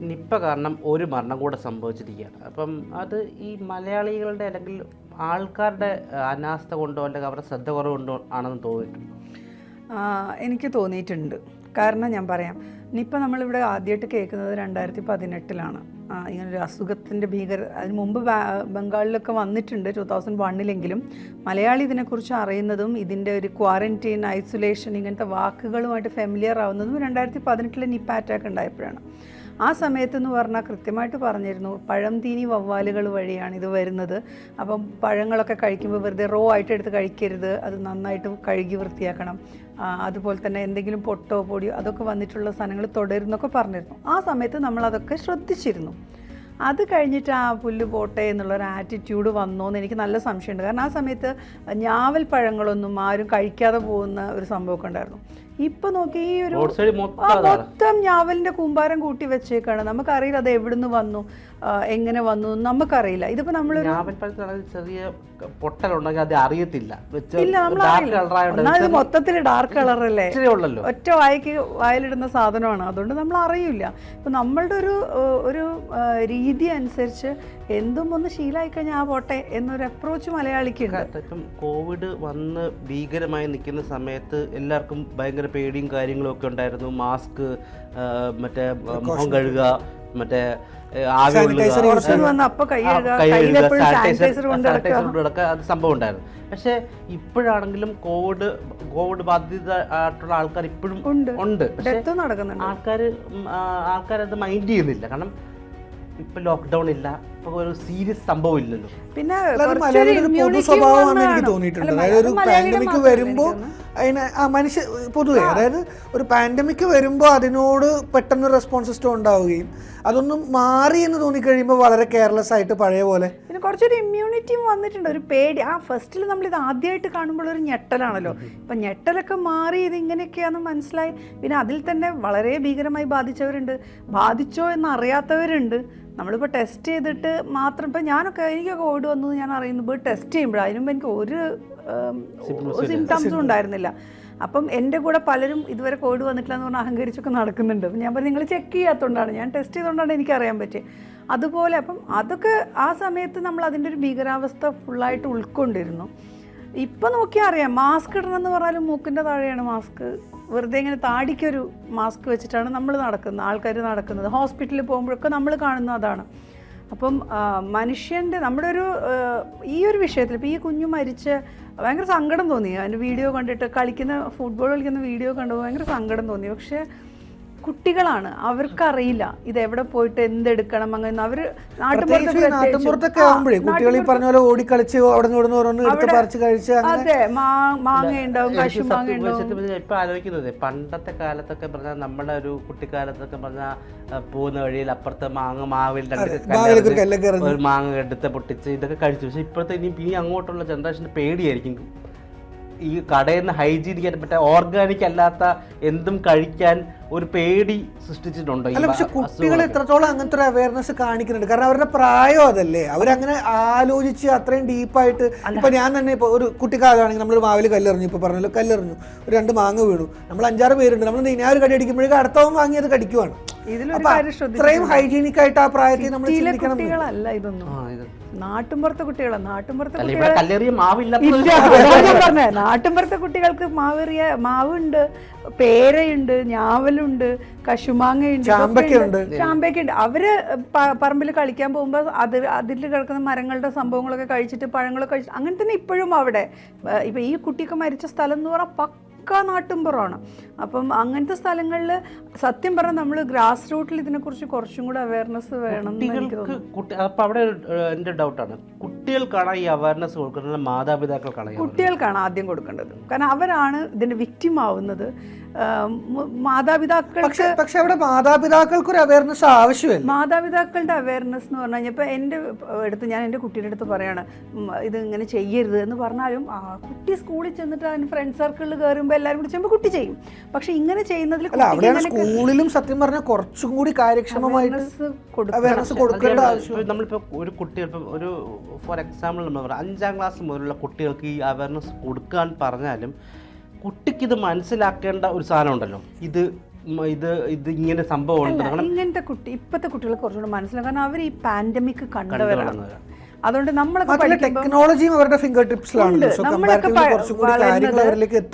Nipah കാരണം ഒരു മരണം കൂടെ സംഭവിച്ചിരിക്കുകയാണ്. അപ്പം അത് ഈ മലയാളികളുടെ അല്ലെങ്കിൽ ആൾക്കാരുടെ അനാസ്ഥ കൊണ്ടോ അല്ലെങ്കിൽ അവരുടെ ശ്രദ്ധ കുറവ് കൊണ്ടോ ആണെന്ന് തോന്നിയിട്ടുണ്ട്? എനിക്ക് തോന്നിയിട്ടുണ്ട്. കാരണം ഞാൻ പറയാം, നിപ്പ നമ്മളിവിടെ ആദ്യമായിട്ട് കേൾക്കുന്നത് 2018 ഇങ്ങനൊരു അസുഖത്തിൻ്റെ അതിന് മുമ്പ് ബംഗാളിലൊക്കെ വന്നിട്ടുണ്ട് 2001 മലയാളി ഇതിനെക്കുറിച്ച് അറിയുന്നതും ഇതിൻ്റെ ഒരു ക്വാറന്റൈൻ, ഐസൊലേഷൻ ഇങ്ങനത്തെ വാക്കുകളുമായിട്ട് ഫെമിലിയർ ആവുന്നതും 2018 നിപ്പ അറ്റാക്ക് ഉണ്ടായപ്പോഴാണ്. ആ സമയത്തെന്ന് പറഞ്ഞാൽ കൃത്യമായിട്ട് പറഞ്ഞിരുന്നു, പഴം തീനി വവ്വാലുകൾ വഴിയാണ് ഇത് വരുന്നത്. അപ്പം പഴങ്ങളൊക്കെ കഴിക്കുമ്പോൾ വെറുതെ റോ ആയിട്ട് എടുത്ത് കഴിക്കരുത്, അത് നന്നായിട്ട് കഴുകി വൃത്തിയാക്കണം. അതുപോലെ തന്നെ എന്തെങ്കിലും പൊട്ടോ പൊടിയോ അതൊക്കെ വന്നിട്ടുള്ള സാധനങ്ങൾ തുടരുന്നൊക്കെ പറഞ്ഞിരുന്നു. ആ സമയത്ത് നമ്മളതൊക്കെ ശ്രദ്ധിച്ചിരുന്നു. അത് കഴിഞ്ഞിട്ട് ആ പുല്ല് പോട്ടെ എന്നുള്ളൊരു ആറ്റിറ്റ്യൂഡ് വന്നോന്ന് എനിക്ക് നല്ല സംശയമുണ്ട്. കാരണം ആ സമയത്ത് ഞാവൽ പഴങ്ങളൊന്നും ആരും കഴിക്കാതെ പോകുന്ന ഒരു സംഭവമൊക്കെ ഉണ്ടായിരുന്നു. ഇപ്പൊ നോക്കി ഈ ഒരു മൊത്തം ഞാവലിന്റെ കൂമ്പാരം കൂട്ടി വെച്ചേക്കാണ്. നമുക്കറിയില്ല അത് എവിടുന്ന് വന്നു, എങ്ങനെ വന്നു നമുക്കറിയില്ല. ഇതിപ്പോ നമ്മള് ചെറിയ പൊട്ടലുണ്ടെങ്കിൽ അത് അറിയത്തില്ല. മൊത്തത്തിൽ ഡാർക്ക് കളറല്ലേ, ഒറ്റ വായിലിടുന്ന സാധനമാണ്. അതുകൊണ്ട് നമ്മൾ അറിയില്ല. ഇപ്പൊ നമ്മളുടെ ഒരു രീതി അനുസരിച്ച് എന്തും ഒന്ന് ശീലമായി കഴിഞ്ഞാൽ ആ പോട്ടെ എന്നൊരു അപ്രോച്ച് മലയാളിക്കുണ്ട്. ഇപ്പം കോവിഡ് വന്ന് ഭീകരമായി നിൽക്കുന്ന സമയത്ത് എല്ലാവർക്കും ഭയങ്കര പേടിയും കാര്യങ്ങളും ഒക്കെ ഉണ്ടായിരുന്നു. മാസ്ക്, മറ്റേ മുഖം കഴുകുക, മറ്റേ അത് സംഭവം ഉണ്ടായിരുന്നു. പക്ഷെ ഇപ്പോഴാണെങ്കിലും കോവിഡ് ബാധിത ആയിട്ടുള്ള ആൾക്കാർ ഇപ്പോഴും ഉണ്ട്. ആൾക്കാരത് മൈൻഡ് ചെയ്യുന്നില്ല. കാരണം ഇപ്പൊ ലോക്ക്ഡൌൺ ഇല്ല, ഇപ്പൊ ഒരു സീരിയസ് സംഭവം ഇല്ലല്ലോ. പിന്നെ പൊതു സ്വഭാവമാണ് എനിക്ക് തോന്നിയിട്ടുണ്ട്. അതായത് ഒരു പാൻഡമിക് വരുമ്പോൾ അതിന് മനുഷ്യ പൊതുവെ, അതായത് ഒരു പാൻഡമിക് വരുമ്പോൾ അതിനോട് പെട്ടെന്ന് റെസ്പോൺസ് സിസ്റ്റം ഉണ്ടാവുകയും അതൊന്നും മാറി എന്ന് തോന്നിക്കഴിയുമ്പോൾ വളരെ കെയർലെസ് ആയിട്ട് പഴയ പോലെ പിന്നെ കുറച്ചൊരു ഇമ്മ്യൂണിറ്റിയും വന്നിട്ടുണ്ട്. ഒരു പേടി, ഫസ്റ്റിൽ നമ്മളിത് ആദ്യമായിട്ട് കാണുമ്പോൾ ഒരു ഞെട്ടലാണല്ലോ. ഇപ്പം ഞെട്ടലൊക്കെ മാറി ഇതിങ്ങനെയൊക്കെയാണെന്ന് മനസ്സിലായി. പിന്നെ അതിൽ തന്നെ വളരെ ഭീകരമായി ബാധിച്ചവരുണ്ട്, ബാധിച്ചോ എന്നറിയാത്തവരുണ്ട്. നമ്മളിപ്പോൾ ടെസ്റ്റ് ചെയ്തിട്ട് മാത്രം, ഇപ്പം എനിക്കൊക്കെ കോവിഡ് വന്നത് ഞാൻ അറിയുമ്പോൾ ടെസ്റ്റ് ചെയ്യുമ്പോഴാണ്. അതിനുമ്പോൾ എനിക്ക് ഒരു സിംറ്റംസും ഉണ്ടായിരുന്നില്ല. അപ്പം എൻ്റെ കൂടെ പലരും ഇതുവരെ കോവിഡ് വന്നിട്ടില്ല എന്ന് പറഞ്ഞാൽ അഹങ്കരിച്ചൊക്കെ നടക്കുന്നുണ്ട്. അപ്പം ഞാൻ പറഞ്ഞു, നിങ്ങൾ ചെക്ക് ചെയ്യാത്തതുകൊണ്ടാണ്, ഞാൻ ടെസ്റ്റ് ചെയ്തുകൊണ്ടാണ് എനിക്കറിയാൻ പറ്റിയത്. അതുപോലെ അപ്പം അതൊക്കെ ആ സമയത്ത് നമ്മൾ അതിൻ്റെ ഒരു ഭീകരാവസ്ഥ ഫുള്ളായിട്ട് ഉൾക്കൊണ്ടിരുന്നു. ഇപ്പം നോക്കിയാൽ അറിയാം, മാസ്ക് ഇടണമെന്ന് പറഞ്ഞാലും മൂക്കിൻ്റെ താഴെയാണ് മാസ്ക്. വെറുതെ ഇങ്ങനെ താടിക്കൊരു മാസ്ക് വെച്ചിട്ടാണ് നമ്മൾ നടക്കുന്നത്, ആൾക്കാർ നടക്കുന്നത്. ഹോസ്പിറ്റലിൽ പോകുമ്പോഴൊക്കെ നമ്മൾ കാണുന്ന അതാണ്. അപ്പം മനുഷ്യൻ്റെ നമ്മുടെ ഈ ഒരു വിഷയത്തിൽ ഇപ്പോൾ ഈ കുഞ്ഞു മരിച്ച് ഭയങ്കര സങ്കടം തോന്നി. അതിൻ്റെ വീഡിയോ കണ്ടിട്ട്, ഫുട്ബോൾ കളിക്കുന്ന വീഡിയോ കണ്ടപ്പോൾ ഭയങ്കര സങ്കടം തോന്നി. പക്ഷേ കുട്ടികളാണ്, അവർക്കറിയില്ല ഇതെവിടെ പോയിട്ട് എന്തെടുക്കണം. അങ്ങനെ അവർ നാട്ടുമ്പുറത്തൊക്കെ ആകുമ്പോഴേ കുട്ടികൾ ഈ പറഞ്ഞ പോലെ ഓടിക്കളിച്ച് അവിടെ കഴിച്ച്, അതെ, മാങ്ങ ഉണ്ടാവും, കശുമാങ്ങ ഉണ്ടാവും. ഇപ്പൊ ആലോചിക്കുന്നത് പണ്ടത്തെ കാലത്തൊക്കെ പറഞ്ഞാൽ നമ്മുടെ ഒരു കുട്ടിക്കാലത്തൊക്കെ പറഞ്ഞാൽ പോകുന്ന വഴിയിൽ അപ്പുറത്തെ മാവിൽ ഒരു മാങ്ങ എടുത്ത് പൊട്ടിച്ച് ഇതൊക്കെ കഴിച്ചു. പക്ഷെ ഇപ്പോഴത്തെ ഇനി അങ്ങോട്ടുള്ള ജനറേഷന് പേടിയായിരിക്കും. ഈ കടയിൽ നിന്ന് ഹൈജീനിക് പറ്റ ഓർഗാനിക് അല്ലാത്ത എന്തും കഴിക്കാൻ ഒരു പേടി സൃഷ്ടിച്ചിട്ടുണ്ടോ? അല്ല, പക്ഷെ കുട്ടികൾ എത്രത്തോളം അങ്ങനത്തെ ഒരു അവയർനെസ് കാണിക്കുന്നുണ്ട്. കാരണം അവരുടെ പ്രായം അതല്ലേ, അവരങ്ങനെ ആലോചിച്ച് അത്രയും ഡീപ്പായിട്ട്. ഇപ്പൊ ഞാൻ തന്നെ ഇപ്പോൾ ഒരു കുട്ടിക്കാലാണെങ്കിൽ നമ്മൾ മാവിൽ കല്ലെറിഞ്ഞു, ഇപ്പൊ പറഞ്ഞല്ലോ കല്ലെറിഞ്ഞു, ഒരു 2 മാങ്ങ വീണു, നമ്മൾ 5-6 പേരുണ്ട്, നമ്മൾ ഇനി ഒരു കടി അടിക്കുമ്പോഴേക്കും അടുത്തവൻ വാങ്ങി അത് കടിക്കുവാണ്. ഇത്രയും ഹൈജീനിക് ആയിട്ട് ആ പ്രായത്തിൽ നമ്മൾ ചിന്തിക്കണം. നാട്ടുമ്പുറത്തെ കുട്ടികളാണ്. നാട്ടുമ്പുറത്തെ കുട്ടികൾക്ക് മാവുണ്ട്, പേരയുണ്ട്, ഞാവലുണ്ട്, കശുമാങ്ങയുണ്ട്, ചാമ്പയ്ക്കുണ്ട്. അവര് പറമ്പിൽ കളിക്കാൻ പോകുമ്പോൾ അതിൽ കിടക്കുന്ന മരങ്ങളുടെ സംഭവങ്ങളൊക്കെ കഴിച്ചിട്ട്, പഴങ്ങളൊക്കെ കഴിച്ചിട്ട്, അങ്ങനെ തന്നെ ഇപ്പോഴും അവിടെ. ഇപ്പൊ ഈ കുട്ടിയൊക്കെ മരിച്ച സ്ഥലം എന്ന് പറഞ്ഞാൽ നാട്ടുമ്പുറമാണ്. അപ്പം അങ്ങനത്തെ സ്ഥലങ്ങളിൽ സത്യം പറഞ്ഞാൽ നമ്മൾ ഗ്രാസ് റൂട്ടിൽ ഇതിനെക്കുറിച്ച് കുറച്ചും കൂടെ അവയർനെസ് വേണം. അപ്പൊ അവിടെ എൻ്റെ ഡൗട്ടാണ്, കുട്ടികൾക്കാണ് ഈ അവയർനെസ് കൊടുക്കുന്നത്, മാതാപിതാക്കൾക്കാണ്? കുട്ടികൾക്കാണ് ആദ്യം കൊടുക്കേണ്ടത്. കാരണം അവരാണ് ഇതിന്റെ വിക്ടിം ആവുന്നത്. മാതാപിതാക്കൾക്ക് പക്ഷെ അവിടെ മാതാപിതാക്കൾക്ക് ഒരു അവയർനെസ് ആവശ്യമില്ല. മാതാപിതാക്കളുടെ അവയർനെസ് എന്ന് പറഞ്ഞു കഴിഞ്ഞാൽ, ഇപ്പം എൻ്റെ ഞാൻ എൻ്റെ കുട്ടിയുടെ അടുത്ത് പറയാണ് ഇത് ഇങ്ങനെ ചെയ്യരുത് എന്ന് പറഞ്ഞാലും കുട്ടി സ്കൂളിൽ ചെന്നിട്ട് അതിന് ഫ്രണ്ട് സർക്കിളിൽ കയറുമ്പോൾ എല്ലാവരും കൂടി ചെയ്യുമ്പോൾ കുട്ടി ചെയ്യും. പക്ഷെ ഇങ്ങനെ ചെയ്യുന്നതിൽ സ്കൂളിലും സത്യം പറഞ്ഞാൽ കുറച്ചും കൂടി കാര്യക്ഷമമായിട്ട് കൊടുക്കേണ്ട ആവശ്യം. നമ്മളിപ്പോൾ ഒരു കുട്ടി ഒരു ഫോർ എക്സാമ്പിൾ നമ്മൾ പറയാം, 5ാം ക്ലാസ് മുതലുള്ള കുട്ടികൾക്ക് ഈ അവയർനെസ് കൊടുക്കാൻ പറഞ്ഞാലും കുട്ടിക്കിത് മനസ്സിലാക്കേണ്ട ഒരു സാധനം ഉണ്ടല്ലോ, ഇത് ഇത് ഇങ്ങനെ സംഭവം ഉണ്ട്. ഇങ്ങനത്തെ ഇപ്പോഴത്തെ കുട്ടികൾ കുറച്ചുകൂടെ മനസ്സിലാവും, കാരണം അവർ ഈ പാൻഡമിക് കണ്ടവരാണ്. അതുകൊണ്ട് നമ്മളൊക്കെ ടെക്നോളജിയും അവരുടെ ഫിംഗർ ടിപ്സിലാണ്.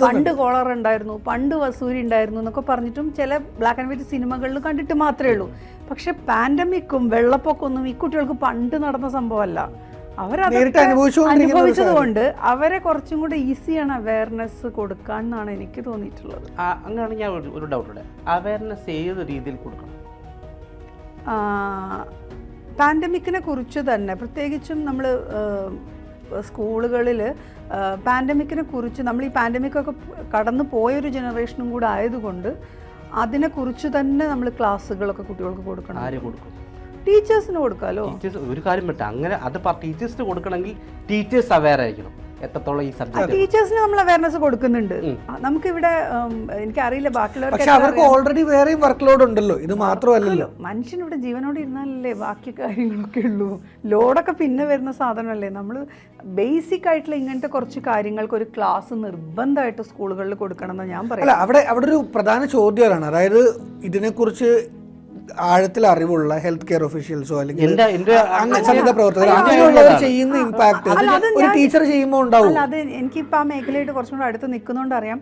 പണ്ട് കോളർ ഉണ്ടായിരുന്നു, പണ്ട് വസൂരി ഉണ്ടായിരുന്നു എന്നൊക്കെ പറഞ്ഞിട്ടും ചില ബ്ലാക്ക് ആൻഡ് വൈറ്റ് സിനിമകളിൽ കണ്ടിട്ട് മാത്രമേ ഉള്ളൂ. പക്ഷെ പാൻഡമിക്കും വെള്ളപ്പൊക്കമൊന്നും ഈ കുട്ടികൾക്ക് പണ്ട് നടന്ന സംഭവമല്ല. അവരത് അനുഭവിച്ചത് കൊണ്ട് അവരെ കുറച്ചും കൂടെ ഈസിയാണ് അവയർനെസ് കൊടുക്കാന്നാണ് എനിക്ക് തോന്നിയിട്ടുള്ളത്. അങ്ങനെയാണ് ഞാൻ ഒരു ഡൗട്ട്, അവയർനെസ് ഏത് രീതിയിൽ കൊടുക്കണം? പാൻഡമിക്കിനെ കുറിച്ച് തന്നെ പ്രത്യേകിച്ചും നമ്മൾ സ്കൂളുകളിൽ പാൻഡമിക്കിനെ കുറിച്ച്, നമ്മൾ ഈ പാൻഡമിക്കൊക്കെ കടന്നു പോയൊരു ജനറേഷനും കൂടെ ആയതുകൊണ്ട് അതിനെക്കുറിച്ച് തന്നെ നമ്മൾ ക്ലാസ്സുകളൊക്കെ കുട്ടികൾക്ക് കൊടുക്കണം. ആര് കൊടുക്കും? ടീച്ചേഴ്സിന് കൊടുക്കാമല്ലോ. ഒരു കാര്യം പറ്റും, അങ്ങനെ അത് ടീച്ചേഴ്സിന് കൊടുക്കണമെങ്കിൽ ടീച്ചേഴ്സ് അവെയർ ആയിരിക്കണം എത്രത്തോളം ഈ സബ്ജക്ട്. ടീച്ചേഴ്സിന് നമ്മൾ അവയർനെസ് കൊടുക്കുന്നുണ്ട്. നമുക്കിവിടെ എനിക്കറിയില്ല ബാക്കിയുള്ളവർക്ക്, അവർക്ക് ഓൾറെഡി വേറെയും വർക്ക് ലോഡ് ഉണ്ടല്ലോ, ഇത് മാത്രമല്ലല്ലോ. മനുഷ്യനിവിടെ ജീവനോട് ഇരുന്നാലല്ലേ ബാക്കി കാര്യങ്ങളൊക്കെ ഉള്ളൂ. ലോഡൊക്കെ പിന്നെ വരുന്ന സാധനമല്ലേ. നമ്മൾ ബേസിക് ആയിട്ടുള്ള ഇങ്ങനത്തെ കുറച്ച് കാര്യങ്ങൾക്ക് ഒരു ക്ലാസ് നിർബന്ധമായിട്ട് സ്കൂളുകളിൽ കൊടുക്കണം എന്ന് ഞാൻ പറയാം. അല്ല, അവിടെ ഒരു പ്രധാന ചോദ്യമാണ്, അതായത് ഇതിനെക്കുറിച്ച് ആഴത്തിൽ അറിവുള്ള ഹെൽത്ത് കെയർ ഒഫീഷ്യൽസോ അല്ലെങ്കിൽ സന്നദ്ധ പ്രവർത്തകർ അങ്ങനെയുള്ളവർ ചെയ്യുന്ന ഇമ്പാക്ട് ഒരു ടീച്ചർ ചെയ്യുമ്പോൾ ഉണ്ടാവും. അല്ല, അത് എനിക്കിപ്പോൾ ആ മേഖലയായിട്ട് കുറച്ചും കൂടെ അടുത്ത് നിൽക്കുന്നതുകൊണ്ട് അറിയാം.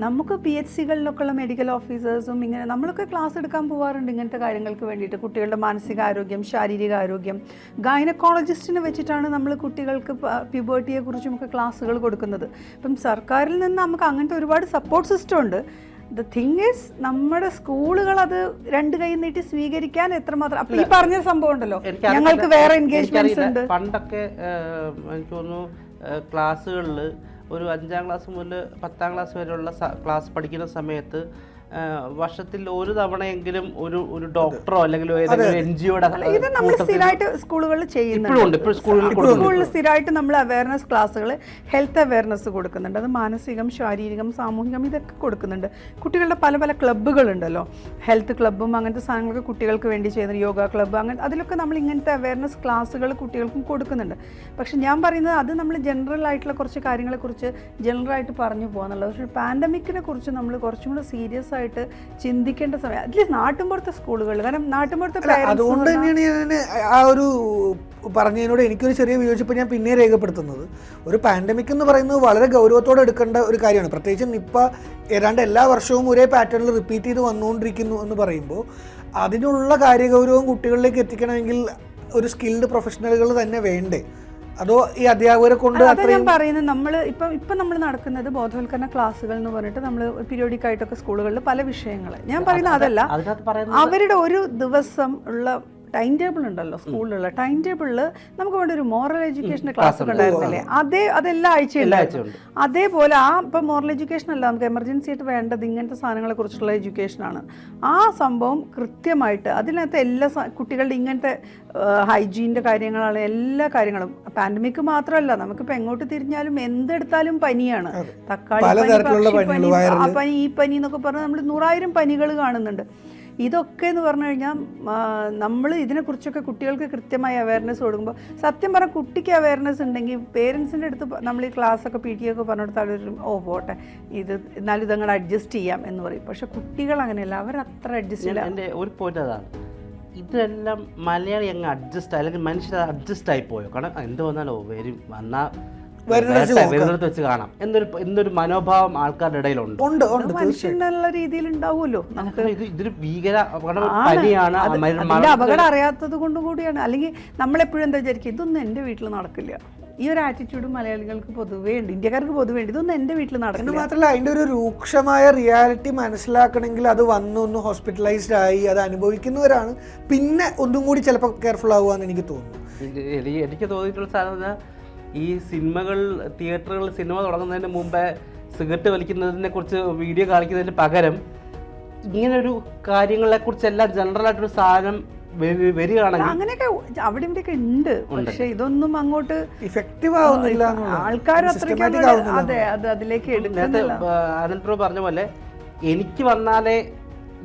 നമുക്ക് PHC-കളിലൊക്കെ ഉള്ള മെഡിക്കൽ ഓഫീസേഴ്സും ഇങ്ങനെ നമ്മളൊക്കെ ക്ലാസ് എടുക്കാൻ പോകാറുണ്ട് ഇങ്ങനത്തെ കാര്യങ്ങൾക്ക് വേണ്ടിയിട്ട്. കുട്ടികളുടെ മാനസികാരോഗ്യം, ശാരീരികാരോഗ്യം, ഗൈനക്കോളജിസ്റ്റിനെ വെച്ചിട്ടാണ് നമ്മൾ കുട്ടികൾക്ക് പ്യൂബർട്ടിയെക്കുറിച്ചും ഒക്കെ ക്ലാസ്സുകൾ കൊടുക്കുന്നത്. ഇപ്പം സർക്കാരിൽ നിന്ന് നമുക്ക് അങ്ങനത്തെ ഒരുപാട് സപ്പോർട്ട് സിസ്റ്റം ഉണ്ട്. ദ തിങ് ഈസ് നമ്മുടെ സ്കൂളുകൾ അത് രണ്ട് കൈ നീട്ടി സ്വീകരിക്കാൻ എത്രമാത്രം. അപ്പൊ ഈ പറഞ്ഞ സംഭവം ഉണ്ടല്ലോ, ഞങ്ങൾക്ക് വേറെ എൻഗേജ്മെന്റ്സ് ഉണ്ട്. പണ്ടൊക്കെ എനിക്ക് തോന്നുന്നു ക്ലാസ്സുകളിൽ ഒരു 5ാം ക്ലാസ് മുതൽ 10ാം ക്ലാസ് വരെയുള്ള ക്ലാസ് പഠിക്കുന്ന സമയത്ത് വർഷത്തിൽ ഒരു തവണയെങ്കിലും ഒരു ഡോക്ടറോ അല്ലെങ്കിൽ NGOയുടെ ഇത് നമ്മൾ സ്ഥിരമായിട്ട് സ്കൂളുകളിൽ ചെയ്യുന്നുണ്ട്. സ്കൂളിൽ സ്ഥിരമായിട്ട് നമ്മൾ അവയർനെസ് ക്ലാസ്സുകൾ, ഹെൽത്ത് അവയർനെസ് കൊടുക്കുന്നുണ്ട്. അത് മാനസികം, ശാരീരികം, സാമൂഹികം ഇതൊക്കെ കൊടുക്കുന്നുണ്ട്. കുട്ടികളുടെ പല പല ക്ലബ്ബുകളുണ്ടല്ലോ, ഹെൽത്ത് ക്ലബ്ബും അങ്ങനത്തെ സാധനങ്ങളൊക്കെ കുട്ടികൾക്ക് വേണ്ടി ചെയ്യുന്ന യോഗ ക്ലബ്ബ്, അങ്ങനെ അതിലൊക്കെ നമ്മൾ ഇങ്ങനത്തെ അവയർനെസ് ക്ലാസ്സുകൾ കുട്ടികൾക്കും കൊടുക്കുന്നുണ്ട്. പക്ഷെ ഞാൻ പറയുന്നത് അത് നമ്മൾ ജനറൽ ആയിട്ടുള്ള കുറച്ച് കാര്യങ്ങളെക്കുറിച്ച് ജനറലായിട്ട് പറഞ്ഞു പോകാന്നുള്ളത്. പക്ഷേ പാൻഡമിക്കിനെ കുറിച്ച് നമ്മൾ കുറച്ചും കൂടെ സീരിയസ് ആയിട്ട് ചിന്തിക്കേണ്ട സമയം, അറ്റ്ലീസ്റ്റ് നാട്ടിൻപുറത്തെ സ്കൂളുകളിൽ. കാരണം നാട്ടിൻപുറത്തെ അതുകൊണ്ട് തന്നെയാണ് ഞാൻ ആ ഒരു പറഞ്ഞതിനോട് എനിക്കൊരു ചെറിയ വിയോജിപ്പ് ഞാൻ പിന്നെ രേഖപ്പെടുത്തുന്നത്. ഒരു പാൻഡമിക് എന്ന് പറയുന്നത് വളരെ ഗൗരവത്തോടെ എടുക്കേണ്ട ഒരു കാര്യമാണ്. പ്രത്യേകിച്ച് നിപ്പ ഏതാണ്ട് എല്ലാ വർഷവും ഒരേ പാറ്റേണിൽ റിപ്പീറ്റ് ചെയ്ത് വന്നുകൊണ്ടിരിക്കുന്നു എന്ന് പറയുമ്പോൾ അതിനുള്ള കാര്യഗൗരവം കുട്ടികളിലേക്ക് എത്തിക്കണമെങ്കിൽ ഒരു സ്കിൽഡ് പ്രൊഫഷണലുകൾ തന്നെ വേണ്ടേ? അതോ ഈ അധ്യാപകരെ കൊണ്ട്? ഞാൻ പറയുന്നത്, നമ്മൾ ഇപ്പം നമ്മൾ നടക്കുന്നത് ബോധവൽക്കരണ ക്ലാസ്സുകൾ എന്ന് പറഞ്ഞിട്ട് നമ്മൾ പീരിയോഡിക് ആയിട്ടൊക്കെ സ്കൂളുകളിൽ പല വിഷയങ്ങൾ, ഞാൻ പറയുന്നത് അതല്ല, അവരുടെ ഒരു ദിവസം ഉള്ള ടൈം ടേബിൾ ഉണ്ടല്ലോ സ്കൂളിലുള്ള ടൈം ടേബിളിൽ നമുക്ക് വേണ്ട ഒരു മോറൽ എഡ്യൂക്കേഷൻ്റെ ക്ലാസ് ഒക്കെ ഉണ്ടായിരുന്നില്ലേ? അതെല്ലാ ആഴ്ചയും അതേപോലെ ഇപ്പം മോറൽ എഡ്യൂക്കേഷൻ അല്ല, നമുക്ക് എമർജൻസി ആയിട്ട് വേണ്ടത് ഇങ്ങനത്തെ സാധനങ്ങളെ കുറിച്ചുള്ള എഡ്യൂക്കേഷനാണ്. ആ സംഭവം കൃത്യമായിട്ട് അതിനകത്ത് എല്ലാ കുട്ടികളുടെ ഇങ്ങനത്തെ ഹൈജീൻ്റെ കാര്യങ്ങളാണ്, എല്ലാ കാര്യങ്ങളും. പാൻഡമിക് മാത്രമല്ല, നമുക്കിപ്പോൾ എങ്ങോട്ട് തിരിഞ്ഞാലും എന്തെടുത്താലും പനിയാണ്. തക്കാളി പനി, ആ പനി, ഈ പനി എന്നൊക്കെ പറഞ്ഞാൽ നമ്മൾ 100,000 പനികൾ കാണുന്നുണ്ട്. ഇതൊക്കെ എന്ന് പറഞ്ഞു കഴിഞ്ഞാൽ നമ്മൾ ഇതിനെക്കുറിച്ചൊക്കെ കുട്ടികൾക്ക് കൃത്യമായി അവയർനെസ് കൊടുക്കുമ്പോൾ, സത്യം പറഞ്ഞാൽ കുട്ടിക്ക് അവയർനെസ് ഉണ്ടെങ്കിൽ പേരൻസിൻ്റെ അടുത്ത് നമ്മൾ ഈ ക്ലാസ്സൊക്കെ PT ഒക്കെ പറഞ്ഞെടുത്താൽ പോട്ടെ എന്നാലും ഇതങ്ങനെ അഡ്ജസ്റ്റ് ചെയ്യാം എന്ന് പറയും. പക്ഷെ കുട്ടികൾ അങ്ങനെയല്ല, അവരത്ര അഡ്ജസ്റ്റ് ചെയ്യില്ല. എൻ്റെ ഒരു പോയിന്റ് അതാണ്, ഇതെല്ലാം മലയാളി അങ്ങ് അഡ്ജസ്റ്റ് അല്ലെങ്കിൽ മനുഷ്യർ അഡ്ജസ്റ്റ് ആയി പോയോ? കാരണം എന്ത് വന്നാലോ വന്നാൽ വരുന്നിടത്ത് വെച്ച് കാണാം എന്നൊരു മനോഭാവം ആൾക്കാരുടെ ഇടയിലുണ്ട്. മനുഷ്യനുള്ള രീതിയിൽ ഉണ്ടാവുമല്ലോ. ഇതൊരു ഭീകര പനിയാണ്, അപകടം അറിയാത്തത് കൊണ്ട് കൂടിയാണ്. അല്ലെങ്കിൽ നമ്മളെപ്പോഴും എന്താ വിചാരിക്കും, ഇതൊന്നും എൻ്റെ വീട്ടിൽ നടക്കില്ല. ഈ ഒരു ആറ്റിറ്റ്യൂഡ് മലയാളികൾക്ക് പൊതുവേ ഉണ്ട്, ഇന്ത്യക്കാർക്ക് പൊതുവേ ഉണ്ട്. ഇതൊന്നും എൻ്റെ വീട്ടിൽ നടക്കില്ല. മാത്രമല്ല അതിൻ്റെ ഒരു രൂക്ഷമായ റിയാലിറ്റി മനസ്സിലാക്കണമെങ്കിൽ അത് ഒന്ന് ഹോസ്പിറ്റലൈസ്ഡ് ആയി അത് അനുഭവിക്കുന്നവരാണ് പിന്നെ ഒന്നും കൂടി ചിലപ്പോൾ കെയർഫുൾ ആവുകയെന്ന് എനിക്ക് തോന്നുന്നു. എനിക്ക് തോന്നിയിട്ടുള്ള സാധനം, ഈ തിയേറ്ററുകൾ സിനിമ തുടങ്ങുന്നതിന് മുമ്പേ സിഗരറ്റ് വലിക്കുന്നതിനെ കുറിച്ച് വീഡിയോ കാണിക്കുന്നതിന് പകരം ഇങ്ങനൊരു കാര്യങ്ങളെ കുറിച്ചെല്ലാം ജനറൽ ആയിട്ടൊരു സാധനം വരികയാണെങ്കിൽ അങ്ങനെയൊക്കെ അവിടെ ഇവിടെയൊക്കെ ഉണ്ട്. പക്ഷെ ഇതൊന്നും അങ്ങോട്ട് ഇഫക്റ്റീവ് ആവുന്നില്ല, ആൾക്കാർ അത്രയ്ക്ക് അതെ അത് അതിലേക്ക് എടുക്കുന്നില്ല. അനന്തപുരം പറഞ്ഞ പോലെ എനിക്ക് വന്നാലേ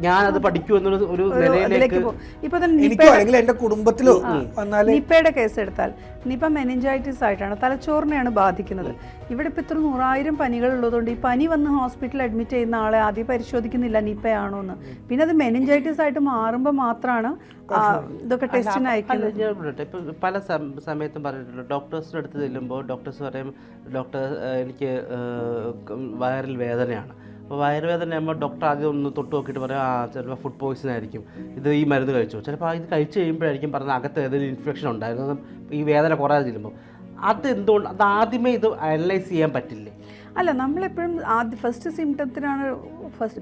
ഞാനത് പഠിക്കൂ എന്നൊരു ഒരു നിലയിലേക്ക് ഇപ്പൊ തന്നെ എനിക്കോ അല്ലെങ്കിൽ എന്റെ കുടുംബത്തിലോ വന്നാല് നിപ്പയുടെ കേസ് എടുത്താൽ നിപ്പ മെനിഞ്ചൈറ്റിസ് ആയിട്ടാണ്, തലച്ചോറിനെയാണ് ബാധിക്കുന്നത്. ഇവിടെ ഇപ്പൊ ഇത്ര 100,000 പനികൾ ഉള്ളതുകൊണ്ട് ഈ പനി വന്ന് ഹോസ്പിറ്റലിൽ അഡ്മിറ്റ് ചെയ്യുന്ന ആളെ ആദ്യം പരിശോധിക്കുന്നില്ല നിപ്പയാണോ എന്ന്. പിന്നെ അത് മെനിഞ്ചൈറ്റിസ് ആയിട്ട് മാറുമ്പോൾ മാത്രമാണ് ഇതൊക്കെ ടെസ്റ്റിന് അയക്കുന്നത്. ഇപ്പൊ പല സമയത്തും പറഞ്ഞിട്ടുണ്ട്, ഡോക്ടേഴ്സിന്റെ അടുത്ത് ചെല്ലുമ്പോൾ ഡോക്ടേഴ്സ് പറയും ഡോക്ടർ എനിക്ക് വയറിൽ വേദനയാണ്. അപ്പോൾ വയറുവേദന ആകുമ്പോൾ ഡോക്ടർ ആദ്യം ഒന്ന് തൊട്ട് നോക്കിയിട്ട് പറയും ചിലപ്പോൾ ഫുഡ് പോയ്സൺ ആയിരിക്കും, ഇത് ഈ മരുന്ന് കഴിച്ചു. ചിലപ്പോൾ ഇത് കഴിച്ച് കഴിയുമ്പോഴായിരിക്കും പറഞ്ഞാൽ അകത്ത് ഏതെങ്കിലും ഇൻഫെക്ഷൻ ഉണ്ടായിരുന്നു, ഈ വേദന കുറയാതെ ചെല്ലുമ്പോൾ. അതെന്തുകൊണ്ട് അത് ആദ്യമേ ഇത് അനലൈസ് ചെയ്യാൻ പറ്റില്ലേ? അല്ല, നമ്മളെപ്പോഴും ഫസ്റ്റ് സിംറ്റത്തിനാണ്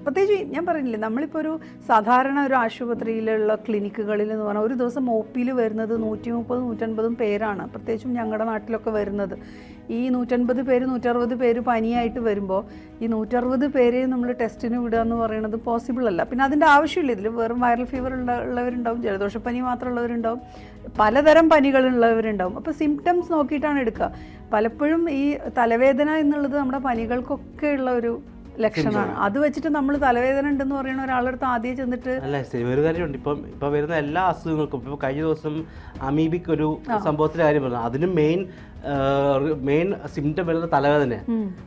പ്രത്യേകിച്ച് ഞാൻ പറഞ്ഞില്ലേ, നമ്മളിപ്പോൾ ഒരു സാധാരണ ഒരു ആശുപത്രിയിലുള്ള ക്ലിനിക്കുകളിൽ എന്ന് പറഞ്ഞാൽ ഒരു ദിവസം OP-യിൽ വരുന്നത് 130-150 പേരാണ്. പ്രത്യേകിച്ചും ഞങ്ങളുടെ നാട്ടിലൊക്കെ വരുന്നത് ഈ 150 പേര് 160 പേര് പനിയായിട്ട് വരുമ്പോൾ ഈ 160 പേരെ നമ്മൾ ടെസ്റ്റിന് വിടുക എന്ന് പറയുന്നത് പോസിബിൾ അല്ല. പിന്നെ അതിൻ്റെ ആവശ്യമില്ല. ഇതിൽ വെറും വൈറൽ ഫീവർ ഉള്ളവരുണ്ടാവും, ജലദോഷപ്പനി മാത്രമുള്ളവരുണ്ടാവും, പലതരം പനികളുള്ളവരുണ്ടാവും. അപ്പോൾ സിംറ്റംസ് നോക്കിയിട്ടാണ് എടുക്കുക. പലപ്പോഴും ഈ തലവേദന എന്നുള്ളത് നമ്മുടെ പനികൾക്കൊക്കെ ഉള്ള ഒരു ലക്ഷണമാണ്. അത് വെച്ചിട്ട് നമ്മൾ തലവേദന ഉണ്ടെന്ന് പറയുന്ന ഒരാളടുത്ത് ആദ്യം ചെന്നിട്ട് അല്ല, ഒരു കാര്യമുണ്ട്. ഇപ്പം വരുന്ന എല്ലാ അസുഖങ്ങൾക്കും ഇപ്പോൾ കഴിഞ്ഞ ദിവസം അമീബിക്ക് ഒരു സംഭവത്തിന്റെ കാര്യം പറഞ്ഞു. അതിന് മെയിൻ സിംറ്റം വരുന്നത് തലവേദന,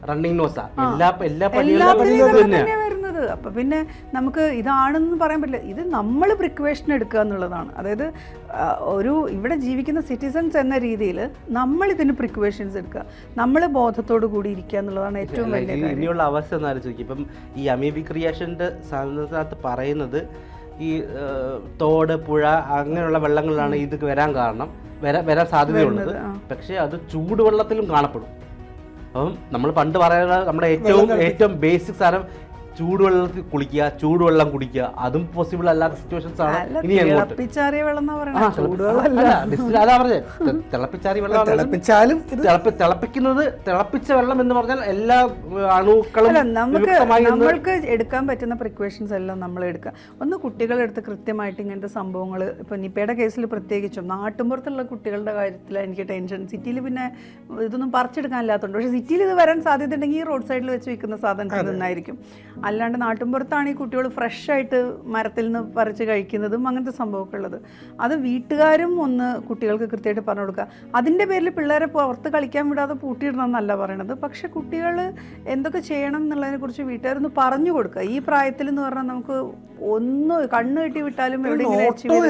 റണ്ണിങ് നോസാ, എല്ലാ തന്നെയാണ് വരുന്നത്. അപ്പൊ പിന്നെ നമുക്ക് ഇതാണെന്ന് പറയാൻ പറ്റില്ല. ഇത് നമ്മൾ പ്രിക്കോഷൻ എടുക്കുക എന്നുള്ളതാണ്. അതായത് ഇവിടെ ജീവിക്കുന്ന സിറ്റിസൺസ് എന്ന രീതിയിൽ നമ്മൾ ഇതിന് പ്രിക്കോഷൻസ് എടുക്കുക, നമ്മൾ ബോധത്തോടു കൂടി ഇരിക്കുക എന്നുള്ളതാണ് ഏറ്റവും വലിയ കാര്യം. ഇനിയുള്ള അവസ്ഥ എന്ന് ആലോചിക്കും. ഇപ്പം ഈ അമീബിക് റിയാക്ഷൻ്റെ സാധനത്തിനകത്ത് പറയുന്നത് ഈ തോട്, പുഴ അങ്ങനെയുള്ള വെള്ളങ്ങളിലാണ് ഇത് വരാൻ കാരണം, വരാൻ സാധ്യതയുള്ളത്. പക്ഷേ അത് ചൂടുവെള്ളത്തിലും കാണപ്പെടും. അപ്പം നമ്മൾ പണ്ട് പറയുന്നത് നമ്മുടെ ഏറ്റവും ബേസിക് സാധനം ചൂടുവെള്ളത്തിൽ കുളിക്കുക, ചൂടുവെള്ളം കുടിക്കുക, അതും പോസിബിൾ അല്ലാത്ത സിറ്റുവേഷൻസ് ആണ് ഇനി അങ്ങോട്ട്. തിളപ്പിച്ചാറിയ വെള്ളം അതാ പറഞ്ഞത്, തിളപ്പിച്ചാറിയ വെള്ളം. തിളപ്പിക്കുന്നത് തിളപ്പിച്ച വെള്ളം എന്ന് പറഞ്ഞാൽ എല്ലാ അണുക്കളും നമ്മൾക്ക് എടുക്കാൻ പറ്റുന്ന പ്രിക്കോഷൻസ് എല്ലാം നമ്മൾ എടുക്കുക. ഒന്ന് കുട്ടികളുടെ അടുത്ത് കൃത്യമായിട്ട് ഇങ്ങനത്തെ സംഭവങ്ങൾ, ഇപ്പൊ നിപ്പയുടെ കേസിൽ പ്രത്യേകിച്ചും നാട്ടുമ്പുറത്തുള്ള കുട്ടികളുടെ കാര്യത്തിൽ എനിക്ക് ടെൻഷൻ. സിറ്റിയിൽ പിന്നെ ഇതൊന്നും പറിച്ചെടുക്കാനില്ലാത്തതുകൊണ്ട്, പക്ഷെ സിറ്റിയിൽ ഇത് വരാൻ സാധ്യത ഉണ്ടെങ്കിൽ ഈ റോഡ് സൈഡിൽ വെച്ച് വിൽക്കുന്ന സാധനത്തിൽ നിന്നായിരിക്കും. അല്ലാണ്ട് നാട്ടിൻപുറത്താണ് ഈ കുട്ടികൾ ഫ്രഷ് ആയിട്ട് മരത്തിൽ നിന്ന് പറിച്ച് കഴിക്കുന്നതും അങ്ങനത്തെ സംഭവമൊക്കെ ഉള്ളത്. അത് വീട്ടുകാരും ഒന്ന് കുട്ടികൾക്ക് കൃത്യമായിട്ട് പറഞ്ഞു കൊടുക്കുക. അതിൻ്റെ പേരിൽ പിള്ളേരെ പുറത്ത് കളിക്കാൻ വിടാതെ പൂട്ടിയിടണമെന്നല്ല പറയണത്. പക്ഷെ കുട്ടികൾ എന്തൊക്കെ ചെയ്യണം എന്നുള്ളതിനെ കുറിച്ച് വീട്ടുകാരൊന്ന് പറഞ്ഞു കൊടുക്കുക. ഈ പ്രായത്തിൽ എന്ന് പറഞ്ഞാൽ നമുക്ക് ഒന്ന് കണ്ണ് കെട്ടി വിട്ടാലും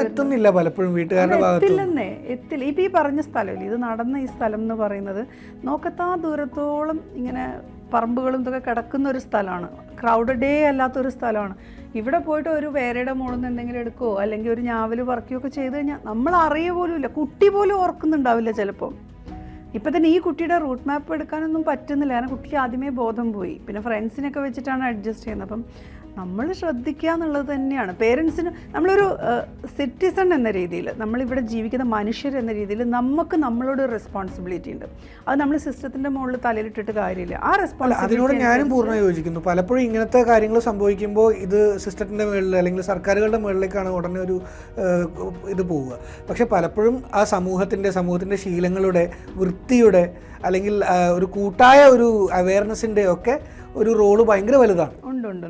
എത്തുന്നില്ല പലപ്പോഴും വീട്ടുകാരുടെ എത്തില്ലെന്നേ, എത്തില്ല. ഇപ്പം ഈ പറഞ്ഞ സ്ഥലമില്ല, ഇത് നടന്ന ഈ സ്ഥലം എന്ന് പറയുന്നത് നോക്കത്താ ദൂരത്തോളം ഇങ്ങനെ പറമ്പുകളും ഇതൊക്കെ കിടക്കുന്ന ഒരു സ്ഥലമാണ്, ക്രൗഡഡേ അല്ലാത്തൊരു സ്ഥലമാണ്. ഇവിടെ പോയിട്ട് ഒരു വേരയുടെ മുകളിൽ നിന്ന് എന്തെങ്കിലും എടുക്കുകയോ അല്ലെങ്കിൽ ഒരു ഞാവൽ പറിക്കുകയോ ഒക്കെ ചെയ്ത് കഴിഞ്ഞാൽ നമ്മൾ അറിയ പോലും ഇല്ല, കുട്ടി പോലും ഓർക്കുന്നുണ്ടാവില്ല ചിലപ്പോൾ. ഇപ്പം തന്നെ ഈ കുട്ടിയുടെ റൂട്ട് മാപ്പ് എടുക്കാനൊന്നും പറ്റുന്നില്ല, കാരണം കുട്ടിക്ക് ആദ്യമേ ബോധം പോയി. പിന്നെ ഫ്രണ്ട്സിനൊക്കെ വെച്ചിട്ടാണ് അഡ്ജസ്റ്റ് ചെയ്യുന്നത്. അപ്പം നമ്മൾ ശ്രദ്ധിക്കുക എന്നുള്ളത് തന്നെയാണ്. പേരൻസിന് നമ്മളൊരു സിറ്റിസൺ എന്ന രീതിയിൽ, നമ്മളിവിടെ ജീവിക്കുന്ന മനുഷ്യർ എന്ന രീതിയിൽ നമുക്ക് നമ്മളോട് ഒരു റെസ്പോൺസിബിലിറ്റി ഉണ്ട്. അത് നമ്മൾ സിസ്റ്റത്തിൻ്റെ മുകളിൽ തലയിലിട്ടിട്ട് കാര്യമില്ല. ആ റെസ്പോൺസിബിലിറ്റി അതിനോട് ഞാനും പൂർണ്ണമായി യോജിക്കുന്നു. പലപ്പോഴും ഇങ്ങനത്തെ കാര്യങ്ങൾ സംഭവിക്കുമ്പോൾ ഇത് സിസ്റ്റത്തിൻ്റെ മുകളിൽ അല്ലെങ്കിൽ സർക്കാരുകളുടെ മുകളിലേക്കാണ് ഉടനെ ഒരു ഇത് പോവുക. പക്ഷെ പലപ്പോഴും ആ സമൂഹത്തിൻ്റെ ശീലങ്ങളുടെ, വൃത്തിയുടെ അല്ലെങ്കിൽ ഒരു കൂട്ടായ ഒരു അവയർനെസ്സിൻ്റെ ഒക്കെ ഒരു റോള് ഭയങ്കര വലുതാണ്. ഉണ്ട്.